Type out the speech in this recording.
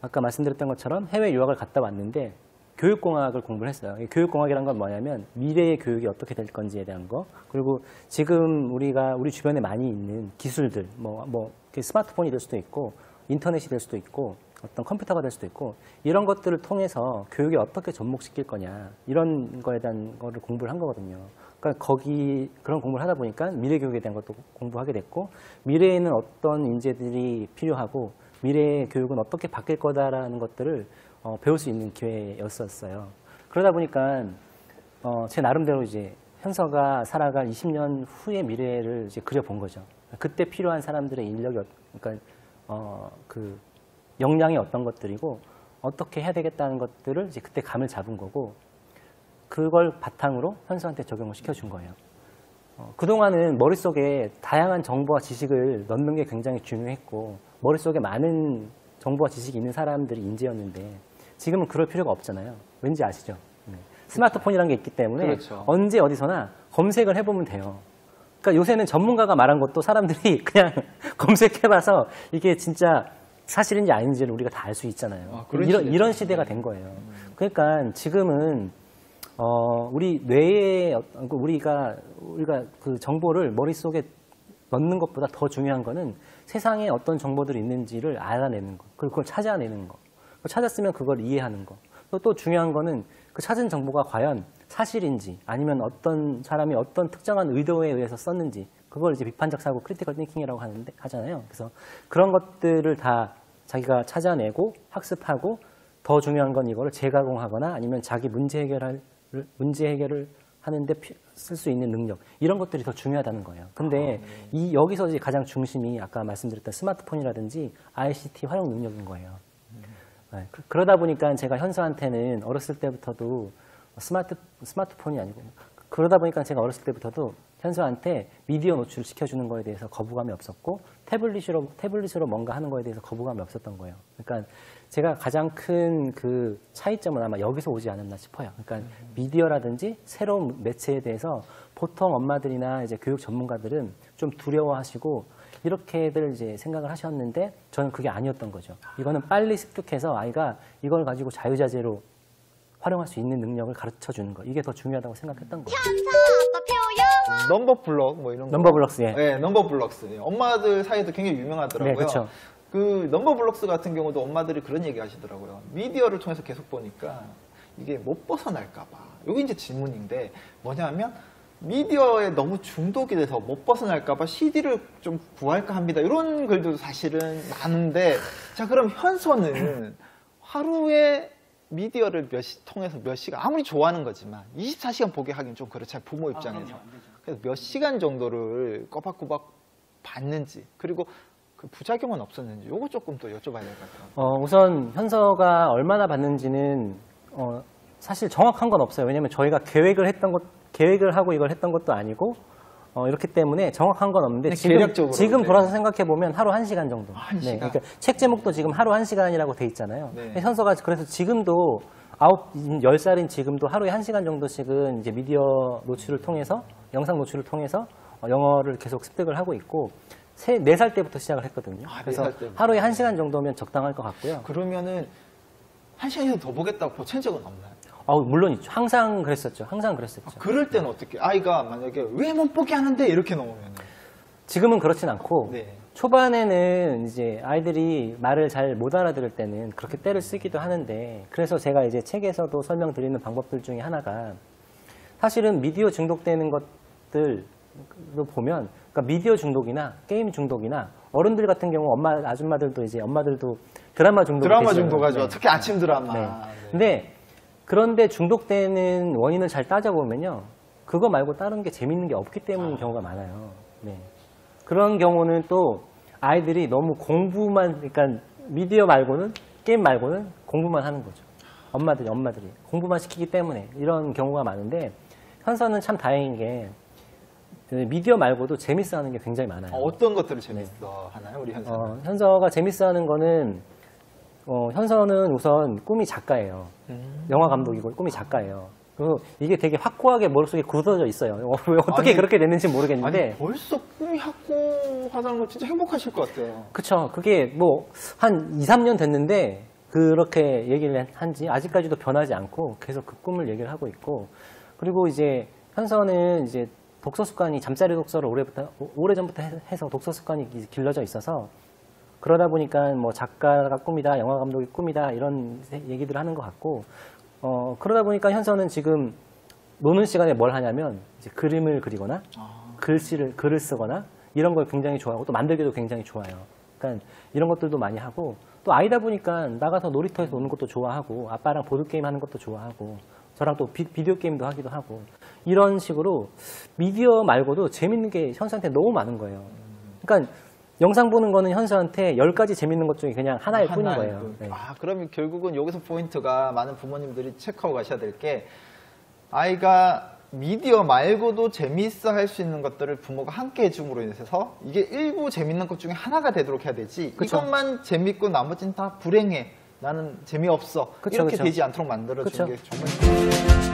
아까 말씀드렸던 것처럼 해외 유학을 갔다 왔는데 교육공학을 공부를 했어요. 교육공학이란 건 뭐냐면 미래의 교육이 어떻게 될 건지에 대한 거, 그리고 지금 우리 주변에 많이 있는 기술들, 스마트폰이 될 수도 있고 인터넷이 될 수도 있고 어떤 컴퓨터가 될 수도 있고, 이런 것들을 통해서 교육에 어떻게 접목시킬 거냐, 이런 거에 대한 거를 공부를 한 거거든요. 그러니까 그런 공부를 하다 보니까 미래 교육에 대한 것도 공부하게 됐고, 미래에는 어떤 인재들이 필요하고 미래의 교육은 어떻게 바뀔 거다라는 것들을 배울 수 있는 기회였었어요. 그러다 보니까 제 나름대로 이제 현서가 살아갈 20년 후의 미래를 이제 그려본 거죠. 그때 필요한 사람들의 인력이, 그러니까 그 역량이 어떤 것들이고 어떻게 해야 되겠다는 것들을 이제 그때 감을 잡은 거고, 그걸 바탕으로 현서한테 적용을 시켜준 거예요. 그동안은 머릿속에 다양한 정보와 지식을 넣는 게 굉장히 중요했고, 머릿속에 많은 정보와 지식이 있는 사람들이 인재였는데, 지금은 그럴 필요가 없잖아요. 왠지 아시죠? 네. 스마트폰이라는 게 있기 때문에 그렇죠. 언제 어디서나 검색을 해보면 돼요. 그러니까 요새는 전문가가 말한 것도 사람들이 그냥 검색해봐서 이게 진짜 사실인지 아닌지를 우리가 다 알 수 있잖아요. 이런 시대가 된 거예요. 그러니까 지금은 우리 뇌에 우리가 그 정보를 머릿속에 넣는 것보다 더 중요한 거는 세상에 어떤 정보들이 있는지를 알아내는 거, 그리고 그걸 찾아내는 거. 찾았으면 그걸 이해하는 거. 또 중요한 거는 그 찾은 정보가 과연 사실인지, 아니면 어떤 사람이 어떤 특정한 의도에 의해서 썼는지, 그걸 이제 비판적 사고, 크리티컬 띵킹이라고 하잖아요. 그래서 그런 것들을 다 자기가 찾아내고 학습하고, 더 중요한 건 이거를 재가공하거나 아니면 자기 문제 해결을 하는데 쓸 수 있는 능력, 이런 것들이 더 중요하다는 거예요. 근데 여기서 이제 가장 중심이 아까 말씀드렸던 스마트폰이라든지 ICT 활용 능력인 거예요. 네, 그러다 보니까 제가 현서한테는 어렸을 때부터도 스마트폰이 아니고, 그러다 보니까 제가 어렸을 때부터도 현서한테 미디어 노출을 시켜주는 거에 대해서 거부감이 없었고, 태블릿으로 뭔가 하는 거에 대해서 거부감이 없었던 거예요. 그러니까 제가 가장 큰 그 차이점은 아마 여기서 오지 않았나 싶어요. 그러니까 미디어라든지 새로운 매체에 대해서 보통 엄마들이나 이제 교육 전문가들은 좀 두려워하시고 이렇게들 이제 생각을 하셨는데, 저는 그게 아니었던 거죠. 이거는 빨리 습득해서 아이가 이걸 가지고 자유자재로 활용할 수 있는 능력을 가르쳐 주는 거, 이게 더 중요하다고 생각했던 거예요. 넘버블럭 뭐 이런 거. 넘버블럭스, 예. 네, 넘버블럭스. 엄마들 사이에도 굉장히 유명하더라고요. 네, 그렇죠. 그 넘버블럭스 같은 경우도 엄마들이 그런 얘기 하시더라고요. 미디어를 통해서 계속 보니까 이게 못 벗어날까 봐. 이게 이제 질문인데, 뭐냐면 미디어에 너무 중독이 돼서 못 벗어날까 봐 CD를 좀 구할까 합니다. 이런 글도 사실은 많은데, 자, 그럼 현서는 하루에 미디어를 통해서 몇 시간, 아무리 좋아하는 거지만 24시간 보게 하긴 좀 그렇잖아요, 부모 입장에서. 그래서 몇 시간 정도를 꼬박꼬박 봤는지, 그리고 그 부작용은 없었는지, 요거 조금 더 여쭤봐야 될 것 같아요. 우선 현서가 얼마나 봤는지는 사실 정확한 건 없어요. 왜냐면 저희가 계획을 하고 이걸 했던 것도 아니고, 이렇기 때문에 정확한 건 없는데, 지금 돌아서 생각해보면 하루 1시간 정도. 1시간? 네, 그러니까 책 제목도 지금 하루 1시간이라고 돼 있잖아요. 네. 현서가 그래서 지금도 10살인 지금도 하루에 1시간 정도씩은 이제 미디어 노출을 통해서, 영상 노출을 통해서 영어를 계속 습득을 하고 있고, 4살 때부터 시작을 했거든요. 그래서 하루에 1시간 정도면 적당할 것 같고요. 그러면은 1시간이라도 더 보겠다고 보챈 적은 없나요? 물론 있죠. 항상 그랬었죠. 그럴 때는 어떻게, 아이가 만약에 왜 못 보게 하는데 이렇게 나오면? 지금은 그렇진 않고, 네. 초반에는 이제 아이들이 말을 잘 못 알아들을 때는 그렇게 때를 쓰기도 하는데, 그래서 제가 이제 책에서도 설명드리는 방법들 중에 하나가, 사실은 미디어 중독되는 것들로 보면, 그러니까 미디어 중독이나 게임 중독이나, 어른들 같은 경우 아줌마들도 이제 엄마들도 드라마 중독하죠. 네. 특히 아침 드라마. 네. 네. 근데 그런데 중독되는 원인을 잘 따져보면요, 그거 말고 다른 게 재밌는 게 없기 때문인 경우가 많아요. 네. 그런 경우는 또 아이들이 너무 그러니까 미디어 말고는, 게임 말고는 공부만 하는 거죠. 엄마들이 공부만 시키기 때문에 이런 경우가 많은데, 현서는 참 다행인 게 미디어 말고도 재밌어 하는 게 굉장히 많아요. 어떤 것들을 재밌어 하나요, 우리 현서는? 현서가 재밌어 하는 거는, 현서는 우선 꿈이 작가예요. 영화 감독이고 꿈이 작가예요. 그리고 이게 되게 확고하게 머릿속에 굳어져 있어요. 어떻게 그렇게 됐는지 모르겠는데. 벌써 꿈이 확고하다는 거 진짜 행복하실 것 같아요. 그쵸. 그게 뭐 한 2, 3년 됐는데 그렇게 얘기를 한지 아직까지도 변하지 않고 계속 그 꿈을 얘기를 하고 있고, 그리고 이제 현서는 이제 독서 습관이 잠자리 독서를 오래전부터 해서 독서 습관이 길러져 있어서 그러다 보니까 뭐 작가가 꿈이다, 영화 감독이 꿈이다 이런 얘기들을 하는 것 같고, 그러다 보니까 현서는 지금 노는 시간에 뭘 하냐면 이제 그림을 그리거나 글을 쓰거나 이런 걸 굉장히 좋아하고 또 만들기도 굉장히 좋아해요. 그러니까 이런 것들도 많이 하고, 또 아이다 보니까 나가서 놀이터에서 노는 것도 좋아하고 아빠랑 보드게임 하는 것도 좋아하고 저랑 또 비디오 게임도 하기도 하고, 이런 식으로 미디어 말고도 재밌는 게 현서한테 너무 많은 거예요. 그러니까 영상 보는 거는 현서한테 10가지 재밌는 것 중에 그냥 하나일 뿐인 거예요. 네. 그러면 결국은 여기서 포인트가 많은 부모님들이 체크하고 가셔야 될 게, 아이가 미디어 말고도 재미있어 할 수 있는 것들을 부모가 함께 해줌으로 인해서 이게 일부 재밌는 것 중에 하나가 되도록 해야 되지, 그쵸. 이것만 재밌고 나머지는 다 불행해, 나는 재미없어, 그쵸, 이렇게 그쵸. 되지 않도록 만들어주는 그쵸. 게 정말